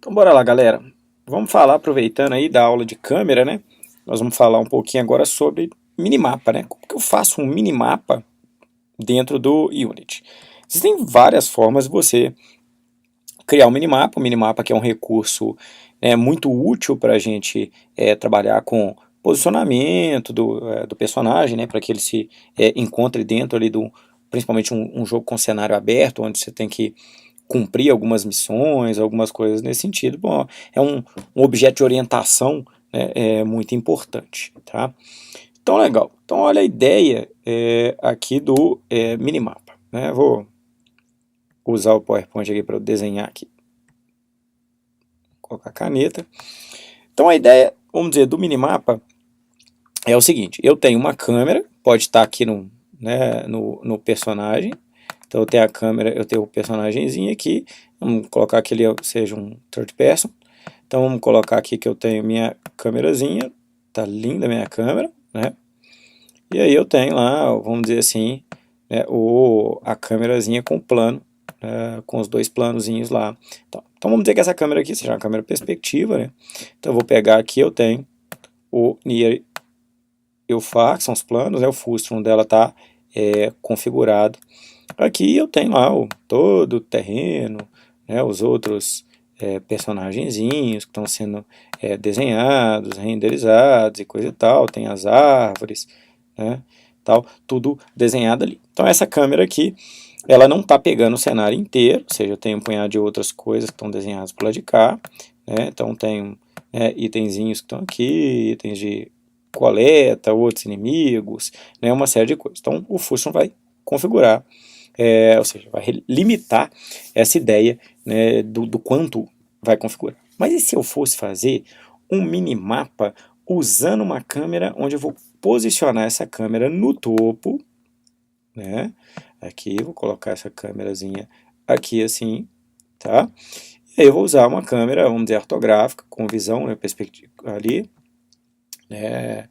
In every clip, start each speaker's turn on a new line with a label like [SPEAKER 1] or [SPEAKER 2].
[SPEAKER 1] Então bora lá, galera. Vamos falar, aproveitando aí da aula de câmera, né? Nós vamos falar um pouquinho agora sobre minimapa, né? Como que eu faço um minimapa dentro do Unity? Existem várias formas de você criar um minimapa. O minimapa que é um recurso muito útil para a gente trabalhar com posicionamento do personagem, né? Para que ele se encontre dentro ali principalmente um jogo com cenário aberto, onde você tem que cumprir algumas missões, algumas coisas nesse sentido. Bom, é um objeto de orientação, né, muito importante, tá? Então, legal. Então, olha a ideia aqui do minimapa, né? Vou usar o PowerPoint aqui para eu desenhar aqui. Vou colocar a caneta. Então, a ideia, vamos dizer, do minimapa é o seguinte. Eu tenho uma câmera, pode estar aqui no personagem. Então eu tenho a câmera, eu tenho o personagemzinho aqui, vamos colocar que ele seja um third person. Então vamos colocar aqui que eu tenho minha câmerazinha, tá linda a minha câmera, né? E aí eu tenho lá, vamos dizer assim, né, a câmerazinha com o plano, com os dois planozinhos lá. Então vamos dizer que essa câmera aqui seja uma câmera perspectiva, né? Então eu vou pegar aqui, eu tenho o near e o far, que são os planos, né? O frustum dela está configurado. Aqui eu tenho lá todo o terreno, né, os outros personagenzinhos que estão sendo desenhados, renderizados e coisa e tal. Tem as árvores, né, tal, tudo desenhado ali. Então essa câmera aqui, ela não está pegando o cenário inteiro, ou seja, eu tenho um punhado de outras coisas que estão desenhadas por lá de cá, né, então tem itenzinhos que estão aqui, itens de coleta, outros inimigos, né, uma série de coisas. Então o Fusion vai configurar, ou seja, vai limitar essa ideia, né, do quanto vai configurar. Mas e se eu fosse fazer um minimapa usando uma câmera onde eu vou posicionar essa câmera no topo, né? Aqui eu vou colocar essa câmerazinha aqui assim, tá? E aí eu vou usar uma câmera, vamos dizer, ortográfica, com visão, né, perspectiva ali, né,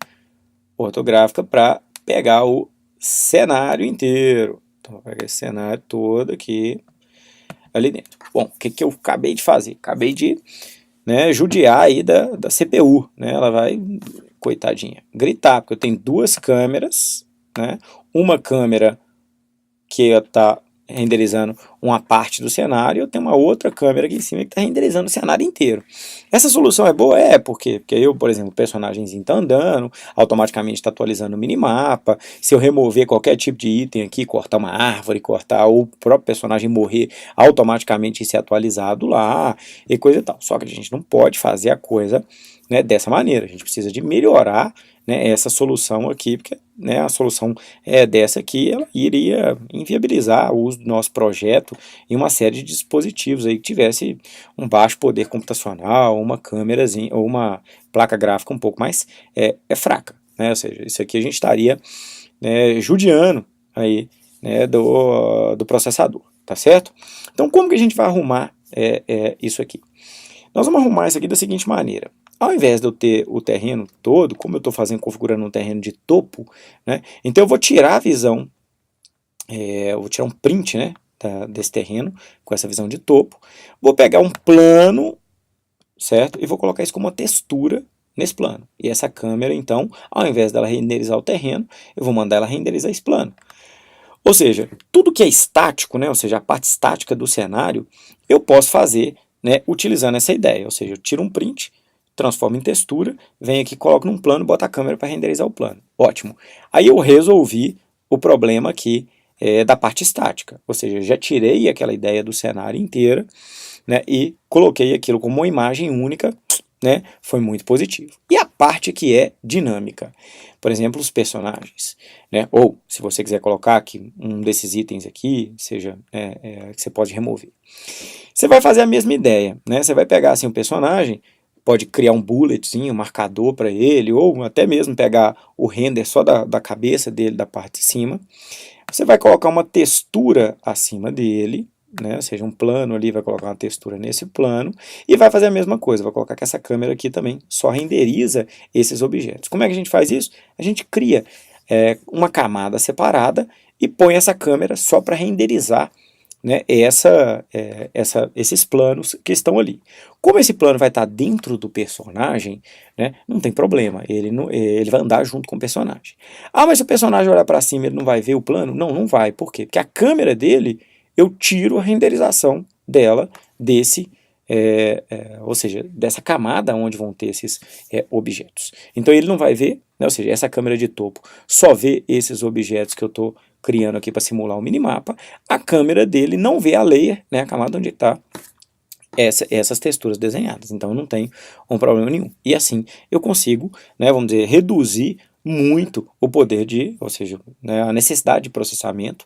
[SPEAKER 1] ortográfica, para pegar o cenário inteiro. Então, vou pegar esse cenário todo aqui, ali dentro. Bom, o que eu acabei de fazer? Acabei de judiar aí da CPU, né? Ela vai, coitadinha, gritar, porque eu tenho duas câmeras, né? Uma câmera que está renderizando uma parte do cenário, eu tenho uma outra câmera aqui em cima que está renderizando o cenário inteiro. Essa solução é boa? Porque eu, por exemplo, o personagemzinho está andando, automaticamente está atualizando o minimapa. Se eu remover qualquer tipo de item aqui, cortar uma árvore, cortar o próprio personagem morrer, automaticamente isso é atualizado lá, e coisa e tal. Só que a gente não pode fazer a coisa, né, dessa maneira. A gente precisa de melhorar, né, essa solução aqui, porque, né, a solução dessa aqui, ela iria inviabilizar o uso do nosso projeto em uma série de dispositivos aí que tivesse um baixo poder computacional, uma câmerazinha ou uma placa gráfica um pouco mais fraca, né? Ou seja, isso aqui a gente estaria, né, judiando aí, né, do processador, tá certo? Então como que a gente vai arrumar isso aqui? Nós vamos arrumar isso aqui da seguinte maneira. Ao invés de eu ter o terreno todo, como eu estou configurando um terreno de topo, né, então eu vou tirar a visão, eu vou tirar um print, né, desse terreno, com essa visão de topo, vou pegar um plano, certo, e vou colocar isso como uma textura nesse plano. E essa câmera, então, ao invés dela renderizar o terreno, eu vou mandar ela renderizar esse plano. Ou seja, tudo que é estático, né, ou seja, a parte estática do cenário, eu posso fazer, né, utilizando essa ideia. Ou seja, eu tiro um print, transformo em textura, venho aqui, coloco num plano, boto a câmera para renderizar o plano. Ótimo. Aí eu resolvi o problema aqui da parte estática. Ou seja, já tirei aquela ideia do cenário inteira, né, e coloquei aquilo como uma imagem única, né, foi muito positivo. E a parte que é dinâmica, por exemplo, os personagens, né, ou se você quiser colocar aqui um desses itens aqui, seja que você pode remover. Você vai fazer a mesma ideia, né, você vai pegar assim um personagem, pode criar um bulletzinho, um marcador para ele, ou até mesmo pegar o render só da cabeça dele, da parte de cima. Você vai colocar uma textura acima dele, né? Ou seja, um plano ali, vai colocar uma textura nesse plano, e vai fazer a mesma coisa, vai colocar que essa câmera aqui também só renderiza esses objetos. Como é que a gente faz isso? A gente cria uma camada separada e põe essa câmera só para renderizar né, esses planos que estão ali. Como esse plano vai estar dentro do personagem, né, não tem problema, ele vai andar junto com o personagem. Ah, mas se o personagem olhar para cima ele não vai ver o plano? Não, não vai. Por quê? Porque a câmera dele, eu tiro a renderização dela desse, ou seja, dessa camada onde vão ter esses objetos. Então ele não vai ver, né, ou seja, essa câmera de topo só vê esses objetos que eu estou criando aqui para simular o minimapa. A câmera dele não vê a layer, né, a camada onde está essas texturas desenhadas. Então não tem um problema nenhum. E assim eu consigo, né, vamos dizer, reduzir muito o poder ou seja, né, a necessidade de processamento,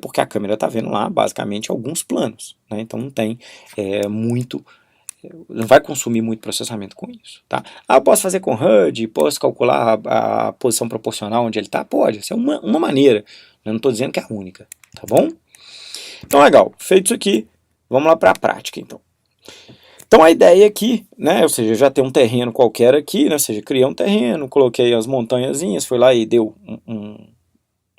[SPEAKER 1] porque a câmera está vendo lá basicamente alguns planos, né, então não tem muito, não vai consumir muito processamento com isso, tá? Ah, eu posso fazer com HUD, posso calcular a posição proporcional onde ele está? Pode, essa é uma maneira, eu não estou dizendo que é a única, tá bom? Então legal, feito isso aqui, vamos lá para a prática então. Então a ideia aqui, né, ou seja, já tem um terreno qualquer aqui, né, ou seja, criei um terreno, coloquei as montanhazinhas, fui lá e deu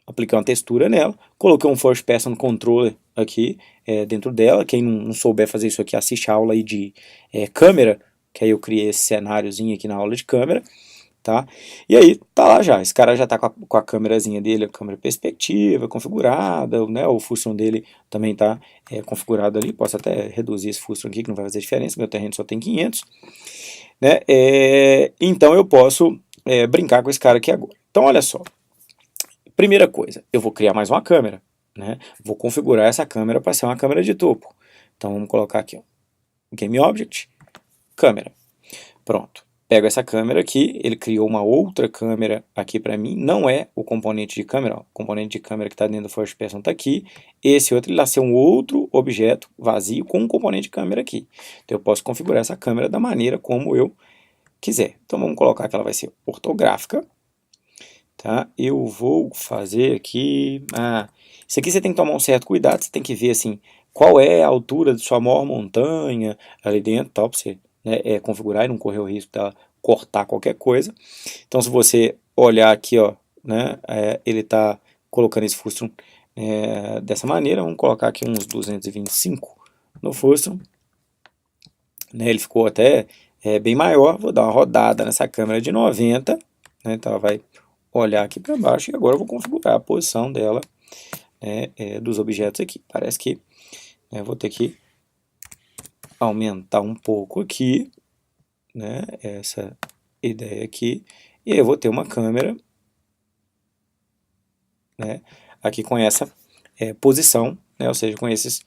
[SPEAKER 1] apliquei uma textura nela, coloquei um First Person Controller aqui dentro dela. Quem não souber fazer isso aqui, assiste a aula aí de câmera, que aí eu criei esse cenáriozinho aqui na aula de câmera, tá? E aí tá lá já, esse cara já tá com a câmerazinha dele, a câmera perspectiva configurada, né? O Fusion dele também tá configurado ali. Posso até reduzir esse Fusion aqui que não vai fazer diferença, meu terreno só tem 500, né? Então eu posso brincar com esse cara aqui agora. Então olha só, primeira coisa, eu vou criar mais uma câmera, né? Vou configurar essa câmera para ser uma câmera de topo. Então vamos colocar aqui, ó, Game Object, câmera. Pronto. Pego essa câmera aqui, ele criou uma outra câmera aqui para mim, não é o componente de câmera, ó, o componente de câmera que está dentro do First Person está aqui, esse outro ele vai ser um outro objeto vazio com um componente de câmera aqui. Então eu posso configurar essa câmera da maneira como eu quiser. Então vamos colocar que ela vai ser ortográfica, tá? Eu vou fazer aqui, isso aqui você tem que tomar um certo cuidado, você tem que ver assim, qual é a altura de sua maior montanha ali dentro, tal, para você, né, configurar e não correr o risco de cortar qualquer coisa. Então se você olhar aqui, ó, né, ele está colocando esse Fusion dessa maneira. Vamos colocar aqui uns 225 no Fusion, né, ele ficou até bem maior. Vou dar uma rodada nessa câmera de 90, né, então ela vai olhar aqui para baixo e agora eu vou configurar a posição dela, dos objetos aqui. Parece que vou ter que aumentar um pouco aqui, né, essa ideia aqui, e aí eu vou ter uma câmera, né, aqui com essa posição, né, ou seja, com esses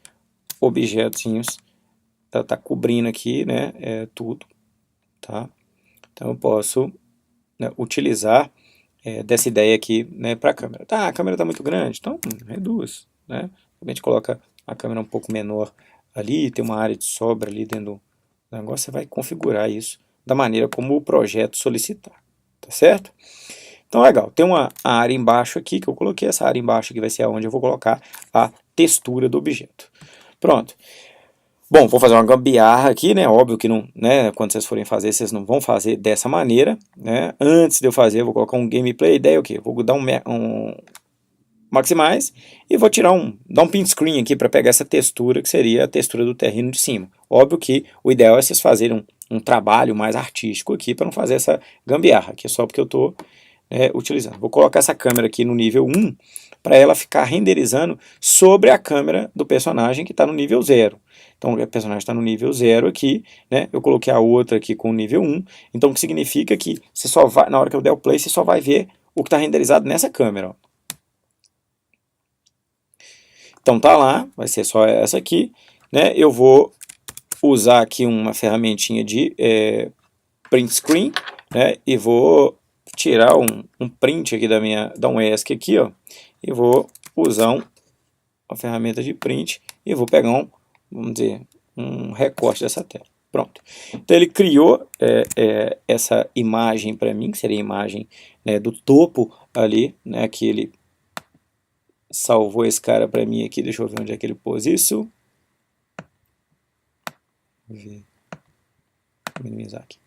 [SPEAKER 1] objetinhos, ela está cobrindo aqui, né, tudo, tá? Então eu posso, né, utilizar dessa ideia aqui, né, para a câmera. Tá, a câmera está muito grande, então reduz, né? A gente coloca a câmera um pouco menor ali, tem uma área de sobra ali dentro do negócio, você vai configurar isso da maneira como o projeto solicitar, tá certo? Então legal, tem uma área embaixo aqui que eu coloquei, essa área embaixo aqui vai ser onde eu vou colocar a textura do objeto. Pronto. Bom, vou fazer uma gambiarra aqui, né? Óbvio que não, né? Quando vocês forem fazer, vocês não vão fazer dessa maneira, né? Antes de eu fazer, eu vou colocar um gameplay. Ideia é o quê? Vou dar um maximize e vou dar um print screen aqui para pegar essa textura que seria a textura do terreno de cima. Óbvio que o ideal é vocês fazerem um trabalho mais artístico aqui para não fazer essa gambiarra, que é só porque eu estou utilizando. Vou colocar essa câmera aqui no nível 1 para ela ficar renderizando sobre a câmera do personagem que está no nível 0. Então o personagem está no nível 0 aqui, né? Eu coloquei a outra aqui com o nível 1, então o que significa que você só vai, na hora que eu der o play, você só vai ver o que está renderizado nessa câmera, ó. Então tá lá, vai ser só essa aqui, né? Eu vou usar aqui uma ferramentinha de print screen, né? E vou tirar um print aqui da um ESC aqui, ó, e vou usar uma ferramenta de print e vou pegar vamos dizer, um recorte dessa tela. Pronto. Então ele criou essa imagem para mim, que seria a imagem, né, do topo ali, né, que ele salvou esse cara para mim aqui. Deixa eu ver onde é que ele pôs isso. Vou minimizar aqui.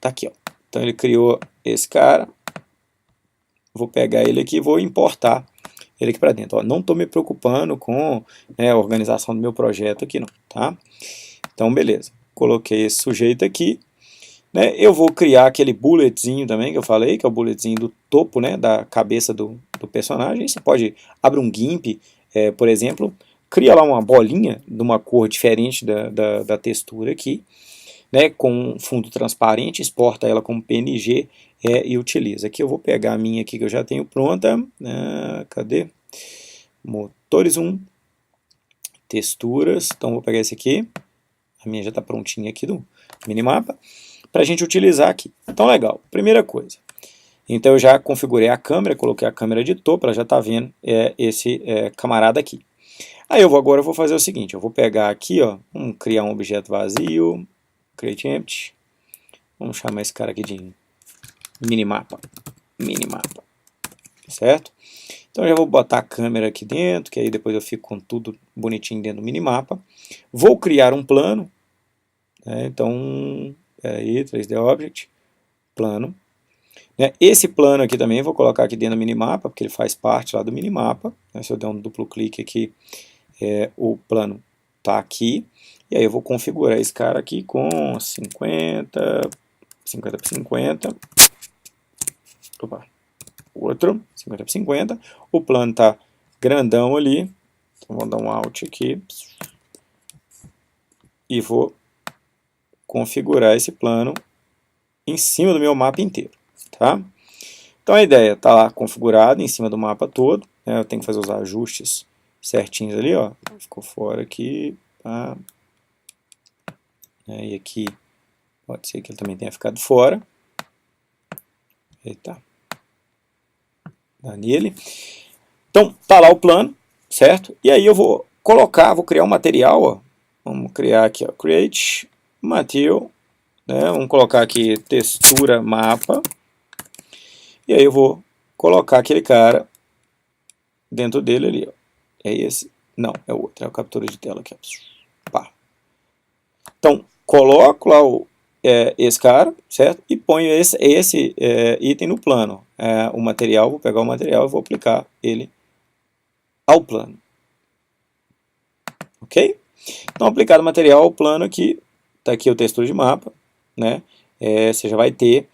[SPEAKER 1] Tá aqui, ó. Então ele criou esse cara. Vou pegar ele aqui e vou importar ele aqui para dentro. Ó, não estou me preocupando com, né, a organização do meu projeto aqui não, tá? Então, beleza. Coloquei esse sujeito aqui. Né? Eu vou criar aquele bulletzinho também que eu falei, que é o bulletzinho do topo, né, da cabeça do personagem. Você pode abrir um GIMP, por exemplo, cria lá uma bolinha de uma cor diferente da textura aqui, né, com um fundo transparente, exporta ela como PNG e utiliza. Aqui eu vou pegar a minha aqui que eu já tenho pronta. Cadê? Motores 1, texturas. Então vou pegar esse aqui. A minha já está prontinha aqui do minimapa, para a gente utilizar aqui. Então legal, primeira coisa. Então eu já configurei a câmera, coloquei a câmera de topo, ela já está vendo esse camarada aqui. Aí agora eu vou fazer o seguinte, eu vou pegar aqui, ó, vamos criar um objeto vazio, create empty, vamos chamar esse cara aqui de minimapa, certo? Então eu já vou botar a câmera aqui dentro, que aí depois eu fico com tudo bonitinho dentro do minimapa. Vou criar um plano, né? Então, aí, 3D Object, plano. Esse plano aqui também vou colocar aqui dentro do minimapa, porque ele faz parte lá do minimapa. Se eu der um duplo clique aqui, o plano está aqui. E aí eu vou configurar esse cara aqui com 50 por 50. Opa, outro, 50 por 50. O plano está grandão ali. Então vou dar um Alt aqui. E vou configurar esse plano em cima do meu mapa inteiro. Tá? Então a ideia está lá configurada em cima do mapa todo, né? Eu tenho que fazer os ajustes certinhos ali, ó. Ficou fora aqui, tá? E aqui pode ser que ele também tenha ficado fora. Eita, dá nele. Então tá lá o plano, certo? E aí eu vou criar um material, ó. Vamos criar aqui, ó, create material, né? Vamos colocar aqui textura mapa. E aí eu vou colocar aquele cara dentro dele ali, ó. É esse? Não, é o outro, é a captura de tela aqui, ó. Pá. Então, coloco lá esse cara, certo? E ponho esse item no plano. O material, vou pegar o material e vou aplicar ele ao plano. Ok? Então, aplicado o material ao plano aqui, tá aqui o textura de mapa, né? Você já vai ter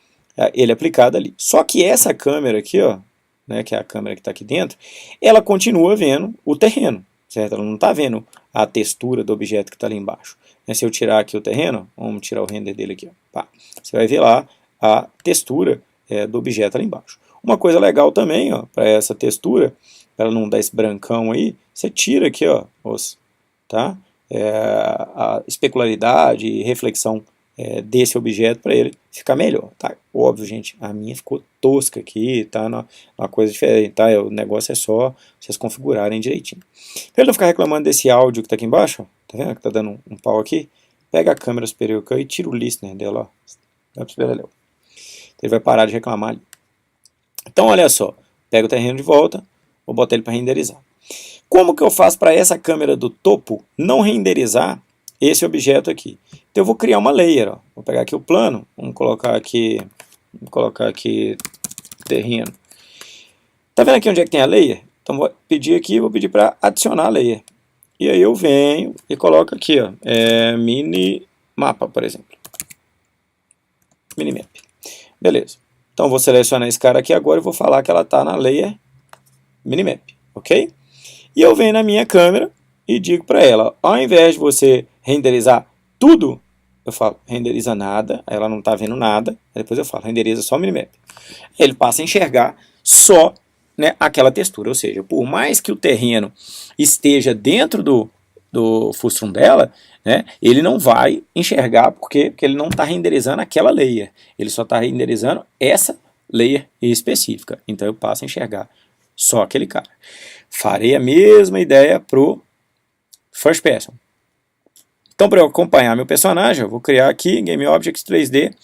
[SPEAKER 1] ele aplicado ali. Só que essa câmera aqui, ó, né, que é a câmera que está aqui dentro, ela continua vendo o terreno, certo? Ela não está vendo a textura do objeto que está ali embaixo. Se eu tirar aqui o terreno, vamos tirar o render dele aqui, ó, pá, você vai ver lá a textura do objeto ali embaixo. Uma coisa legal também, ó, para essa textura, para ela não dar esse brancão aí, você tira aqui, ó, tá? A especularidade e reflexão desse objeto para ele ficar melhor, tá? Óbvio, gente, a minha ficou tosca aqui, tá? Uma coisa diferente, tá? O negócio é só vocês configurarem direitinho. Para ele não ficar reclamando desse áudio que tá aqui embaixo, ó, tá vendo que tá dando um pau aqui? Pega a câmera superior aqui e tira o listener dela, ó. Vai pro ele vai parar de reclamar ali. Então, olha só, pega o terreno de volta, vou botar ele para renderizar. Como que eu faço para essa câmera do topo não renderizar esse objeto aqui? Então eu vou criar uma layer, ó. Vou pegar aqui o plano, vamos colocar aqui terreno. Tá vendo aqui onde é que tem a layer? Então vou pedir aqui, vou pedir para adicionar a layer. E aí eu venho e coloco aqui, ó, minimapa, por exemplo. Minimap. Beleza. Então vou selecionar esse cara aqui agora e vou falar que ela está na layer minimap, ok? E eu venho na minha câmera e digo para ela, ao invés de você renderizar tudo, eu falo, renderiza nada, ela não está vendo nada, aí depois eu falo, renderiza só o minimap. Ele passa a enxergar só, né, aquela textura, ou seja, por mais que o terreno esteja dentro do frustum dela, né, ele não vai enxergar porque ele não está renderizando aquela layer, ele só está renderizando essa layer específica, então eu passo a enxergar só aquele cara. Farei a mesma ideia para o First Person. Então, para eu acompanhar meu personagem, eu vou criar aqui, Game Objects 3D,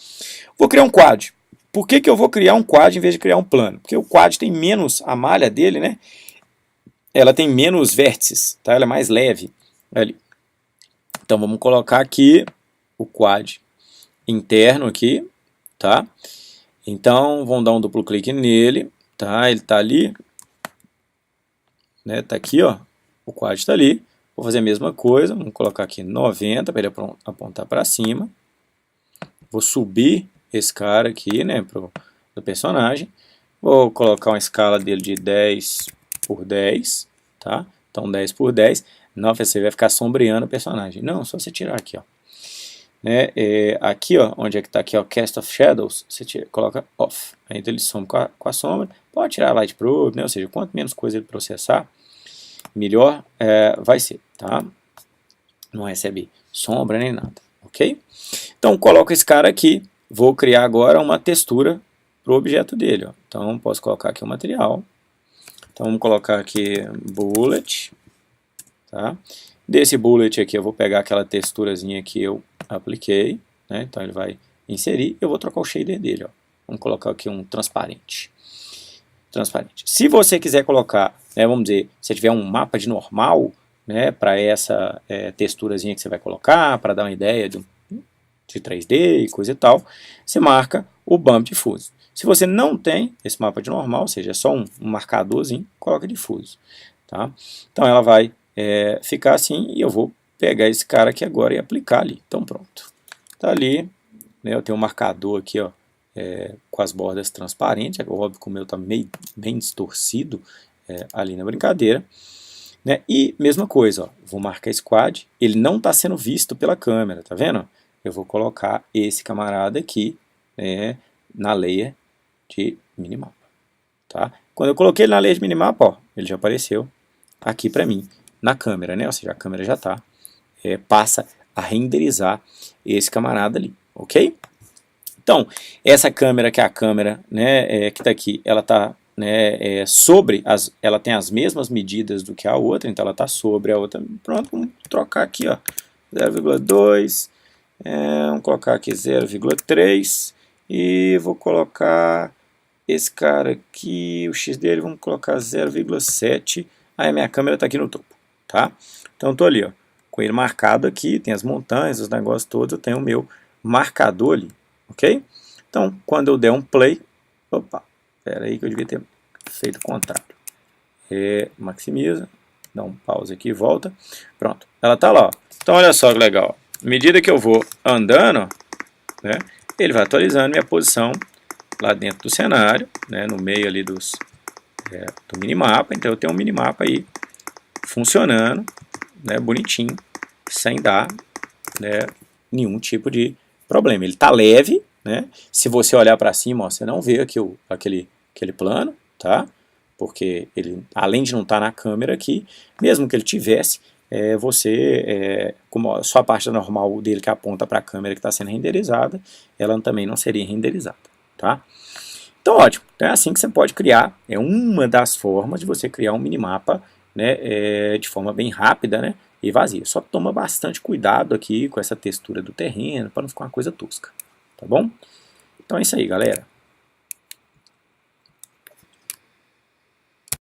[SPEAKER 1] vou criar um quad. Por que eu vou criar um quad em vez de criar um plano? Porque o quad tem menos, a malha dele, né? Ela tem menos vértices, tá? Ela é mais leve ali. Então, vamos colocar aqui o quad interno aqui, tá? Então, vamos dar um duplo clique nele, tá? Ele está ali. né? Tá aqui, ó, o quad está ali. Vou fazer a mesma coisa, vamos colocar aqui 90 para ele apontar para cima. Vou subir esse cara aqui, né, do personagem. Vou colocar uma escala dele de 10 por 10, tá? Então 10 por 10. Não, você vai ficar sombreando o personagem. Não, só você tirar aqui, ó. Né, aqui, ó, onde é que tá aqui, ó, Cast of Shadows, você coloca off. Aí então ele some com a sombra. Pode tirar Light Probe, né? Ou seja, quanto menos coisa ele processar, melhor vai ser, tá? Não recebe sombra nem nada, ok? Então coloco esse cara aqui, vou criar agora uma textura para o objeto dele, ó. Então posso colocar aqui o material. Então vamos colocar aqui bullet, tá? Desse bullet aqui eu vou pegar aquela texturazinha que eu apliquei, né? Então ele vai inserir, eu vou trocar o shader dele, ó. Vamos colocar aqui um transparente. Se você quiser colocar, né, vamos dizer, se tiver um mapa de normal, né, para essa texturazinha que você vai colocar, para dar uma ideia de 3D e coisa e tal, você marca o Bump Diffuse. Se você não tem esse mapa de normal, ou seja, é só um marcadorzinho, coloca Diffuse. Tá? Então ela vai ficar assim e eu vou pegar esse cara aqui agora e aplicar ali. Então pronto. Tá ali, né, eu tenho um marcador aqui, ó, com as bordas transparentes, é óbvio que o meu está bem distorcido ali na brincadeira. Né? E mesma coisa, ó, vou marcar Squad, ele não está sendo visto pela câmera, tá vendo? Eu vou colocar esse camarada aqui na layer de minimapa. Tá? Quando eu coloquei ele na layer de minimapa, ó, ele já apareceu aqui para mim, na câmera, né? Ou seja, a câmera já está, passa a renderizar esse camarada ali, ok? Então, essa câmera que é a câmera, né, que está aqui, ela está ela tem as mesmas medidas do que a outra, então ela está sobre a outra. Pronto, vamos trocar aqui, ó, 0,2, vamos colocar aqui 0,3 e vou colocar esse cara aqui, o X dele, vamos colocar 0,7. Aí a minha câmera está aqui no topo, tá? Então estou ali, ó, com ele marcado aqui, tem as montanhas, os negócios todos, eu tenho o meu marcador ali, ok? Então, quando eu der um play, opa, espera aí que eu devia ter feito o contrário. Maximiza, dá um pause aqui e volta. Pronto, ela está lá, ó. Então olha só que legal, à medida que eu vou andando, né, ele vai atualizando minha posição lá dentro do cenário, né, no meio ali do minimapa. Então eu tenho um minimapa aí funcionando, né, bonitinho, sem dar, né, nenhum tipo de problema. Ele está leve, né? Se você olhar para cima, ó, você não vê aqui aquele plano, tá? Porque ele, além de não estar na câmera aqui, mesmo que ele tivesse, como só a parte normal dele que aponta para a câmera que está sendo renderizada, ela também não seria renderizada, tá? Então, ótimo. Então é assim que você pode criar. É uma das formas de você criar um minimapa, né, de forma bem rápida, né, e vazia. Só toma bastante cuidado aqui com essa textura do terreno para não ficar uma coisa tosca. Tá bom? Então é isso aí, galera.